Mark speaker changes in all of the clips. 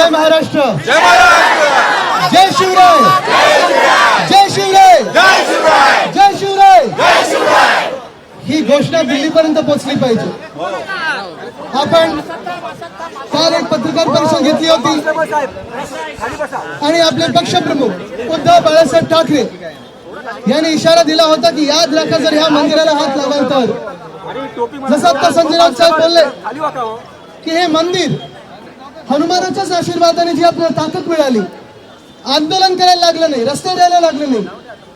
Speaker 1: जय महाराष्ट्र,
Speaker 2: जय महाराष्ट्र,
Speaker 1: जय शिवराय, जय शिवराय,
Speaker 2: जय शिवराय,
Speaker 1: जय शिवराय.
Speaker 2: जय शिवराय.
Speaker 1: ही घोषणा दिल्लीपर्यंत पोहोचली पाहिजे. आपण काल एक पत्रकार परिषद घेतली होती आणि आपले पक्षप्रमुख उद्धव बाळासाहेब ठाकरे यांनी इशारा दिला होता की याद राखा, जर ह्या मंदिराला हात लावाल तर, जसं आता संजय राऊत साहेब बोलले की हे मंदिर हनुमानाच्याच आशीर्वादाने जी आपल्याला ताकद मिळाली, आंदोलन करायला लागलं नाही, रस्त्यावर यायला लागलं नाही,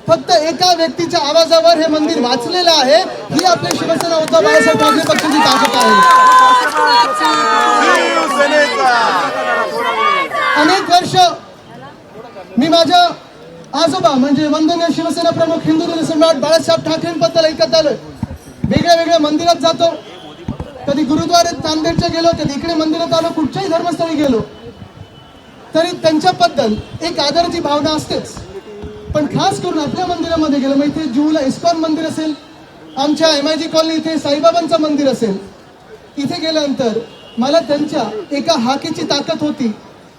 Speaker 1: फक्त एका व्यक्तीच्या आवाजावर हे मंदिर वाचलेलं आहे. ही आपल्या शिवसेना उद्धव बाळासाहेब ठाकरे पक्षाची ताकद आहे. अनेक वर्ष मी माझ्या आजोबा म्हणजे वंदनीय शिवसेना प्रमुख हिंदू सम्राट बाळासाहेब ठाकरेंबद्दल ऐकत आलोय. वेगळ्या वेगळ्या मंदिरात जातो, कधी गुरुद्वारात नांदेडच्या गेलो, कधी इकडे मंदिरात आलो, कुठच्याही धर्मस्थळी गेलो तरी त्यांच्याबद्दल एक आदराची भावना असतेच. पण खास करून आपल्या मंदिरामध्ये गेलो, मग इथे जुहूला इस्कॉन मंदिर असेल, आमच्या MIG कॉलनी इथे साईबाबांचं मंदिर असेल, इथे गेल्यानंतर मला त्यांच्या एका हाकेची ताकद होती.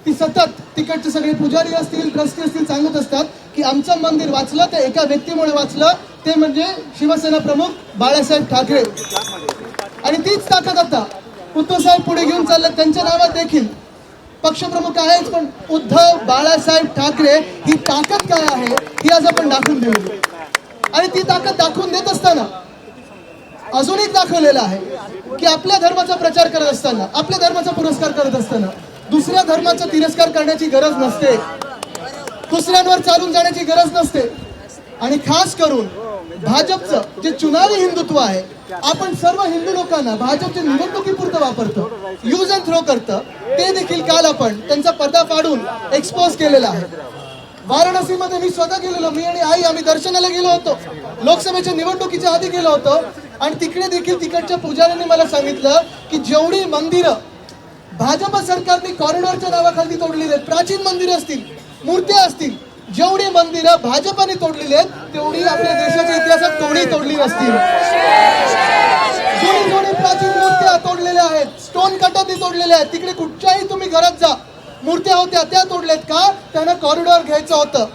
Speaker 1: ती सतत तिकडचे सगळे पुजारी असतील, ट्रस्टी असतील सांगत असतात की आमचं मंदिर वाचलं ते एका व्यक्तीमुळे वाचलं, ते म्हणजे शिवसेना प्रमुख बाळासाहेब ठाकरे. आणि तीच ताकद आता उद्धव साहेब पुढे घेऊन चालले. त्यांच्या नावात देखील पक्षप्रमुख आहेच, पण उद्धव बाळासाहेब ठाकरे ही ताकद काय आहे ही आज आपण दाखवून देऊ. आणि ती ताकद दाखवून देत असताना अजून एक दाखवलेलं आहे की आपल्या धर्माचा प्रचार करत असताना, आपल्या धर्माचा पुरस्कार करत असताना दुसऱ्या धर्माचा तिरस्कार करण्याची गरज नसते, दुसऱ्यांवर चालून जाण्याची गरज नसते. आणि खास करून भाजपचं जे चुनावी हिंदुत्व आहे, आपण सर्व हिंदू लोकांना भाजपच्या निवडणुकीपुरतं वापरतो, यूज अँड थ्रो करतं, ते देखील काल आपण त्यांचा पर्दा फाडून एक्सपोज केलेला आहे. वाराणसीमध्ये मी स्वतः गेलेलो, मी आणि आई आम्ही दर्शनाला गेलो होतो, लोकसभेच्या निवडणुकीच्या आधी गेलो होतो. आणि तिकडे देखील तिकडच्या पुजाऱ्यांनी मला सांगितलं की जेवढी मंदिरं भाजप सरकारने कॉरिडॉरच्या नावाखाली तोडलेली आहेत, प्राचीन मंदिरं असतील, मूर्त्या असतील, जेवढी मंदिरं भाजपाने तोडलेली आहेत तेवढी आपल्या देशाच्या इतिहासात कोणी तोडली नसतील. जुनी जुनी प्राचीन मूर्त्या तोडलेल्या आहेत, स्टोन कटाती तोडलेल्या आहेत. तिकडे कुठच्याही तुम्ही घरात जा, मूर्त्या होत्या त्या तोडल्यात का? त्यांना कॉरिडॉर घ्यायचं होतं.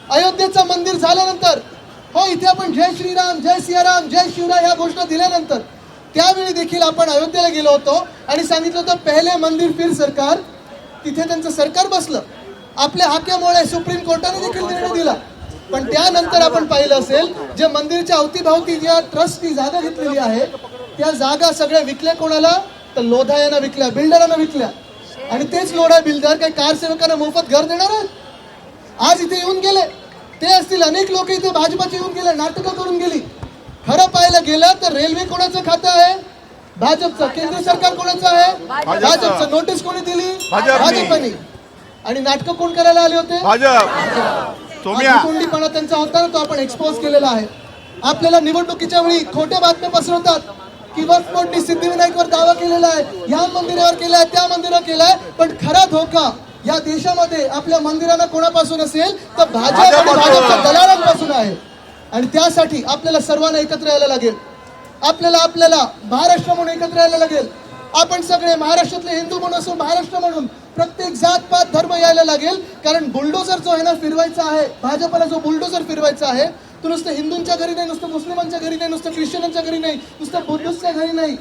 Speaker 1: अयोध्येचं मंदिर झाल्यानंतर, हो इथे आपण जय श्रीराम, जय सियाराम, जय शिवराय ह्या घोषणा दिल्यानंतर त्यावेळी देखील आपण अयोध्येला गेलो होतो आणि सांगितलं होतं पहिले मंदिर फिर सरकार. तिथे त्यांचं सरकार बसलं. आपल्या हाक्यामुळे सुप्रीम कोर्टाने देखील निर्णय दिला. पण त्यानंतर आपण पाहिलं असेल, जे मंदिरच्या अवतीभवती ज्या ट्रस्टनी जागा घेतलेली आहे त्या जागा सगळ्या विकल्या कोणाला? तर लोधायांना विकल्या, बिल्डरांना विकल्या. आणि तेच लोढा बिल्डर काही कार सेवकांना मोफत घर देणार आहेत? आज इथे येऊन गेले, ते असतील अनेक लोक इथे भाजपाचे येऊन गेले, नाटकं करून गेली. खरं पाहायला गेलं तर रेल्वे कोणाचं खातं आहे? भाजपचं. केंद्र सरकार कोणाचं आहे? भाजपचं. नोटीस कोणी दिली? भाजपने. आणि नाटकं कोण करायला आले होते? कोंडीपणा त्यांचा होता ना, तो आपण एक्सपोज केलेला आहे. आपल्याला निवडणुकीच्या वेळी खोट्या बातम्या पसरवतात की वक्फ बोर्डने सिद्धिविनायकवर दावा केलेला आहे, या मंदिरावर केलाय, त्या मंदिरावर केलाय. पण खरा धोका या देशामध्ये आपल्या मंदिरांना कोणापासून असेल तर भाजप आणि भाजपच्या दलालांपासून आहे. आणि त्यासाठी आपल्याला सर्वांना एकत्र यायला लागेल. आपल्याला महाराष्ट्र म्हणून एकत्र यायला लागेल. आपण सगळे महाराष्ट्रातले हिंदू म्हणून असो, महाराष्ट्र म्हणून प्रत्येक जात पात धर्म यायला लागेल. कारण बुलडोजर जो आहे ना फिरवायचा आहे, भाजपला जो बुलडोजर फिरवायचा आहे, तो नुसतं हिंदूंच्या घरी नाही, नुसतं मुस्लिमांच्या घरी नाही, नुसतं ख्रिश्चनांच्या घरी नाही, नुसतं बुद्धिस्टच्या घरी नाही,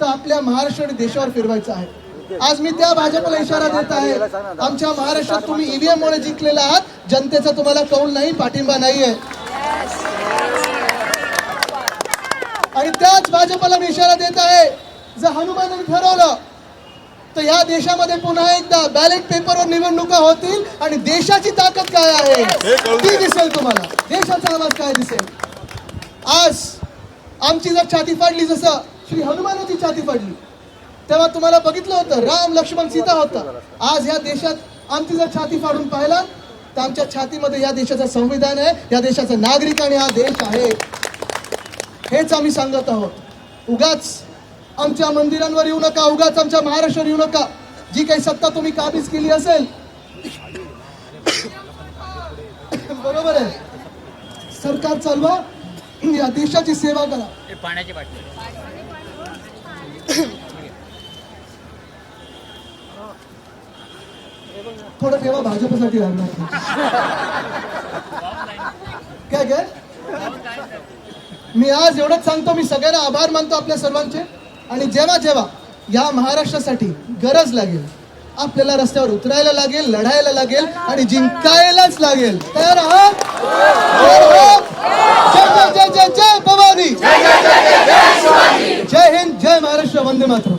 Speaker 1: तर आपल्या महाराष्ट्र आणि देशावर फिरवायचं आहे. आज मी त्या भाजपला इशारा देत आहे, आमच्या महाराष्ट्रात तुम्ही EVM मुळे जिंकलेला आहात, जनतेचा तुम्हाला कौल नाही, पाठिंबा नाहीये. आणि त्याच भाजपला मी इशारा देत आहे, जर हनुमानाने ठरवलं तर या देशामध्ये पुन्हा एकदा बॅलेट पेपरवर निवडणुका होतील आणि देशाची ताकद काय आहे ती दिसेल तुम्हाला, देशाचा आवाज काय दिसेल. आज आमची जर छाती फाडली, जसं श्री हनुमानाची छाती फाडली, तेव्हा तुम्हाला बघितलं होतं राम लक्ष्मण सीता होता. आज या देशात आमची जर छाती फाडून पाहिला तर आमच्या छातीमध्ये या देशाचं संविधान आहे, या देशाचा नागरिक आणि हा देश आहे. हेच आम्ही सांगत आहोत. उगाच आमच्या मंदिरांवर येऊ नका, उगाच आमच्या महाराष्ट्रावर येऊ नका. जी काही सत्ता तुम्ही काबीज केली असेल, बरोबर आहे, सरकार चालवा, या देशाची सेवा करा.
Speaker 3: पाण्याची बाटली
Speaker 1: थोडं ठेवा, भाजपसाठी लागणार काय काय. मी आज एवढंच सांगतो, मी सगळ्यांना आभार मानतो आपल्या सर्वांचे. आणि जेव्हा जेव्हा या महाराष्ट्रासाठी गरज लागेल, आपल्याला रस्त्यावर उतरायला लागेल, लढायला लागेल आणि जिंकायलाच लागेल. तयार आहात? जय जय जय जय जय भवानी, जय हिंद, जय महाराष्ट्र, वंदे मातरम.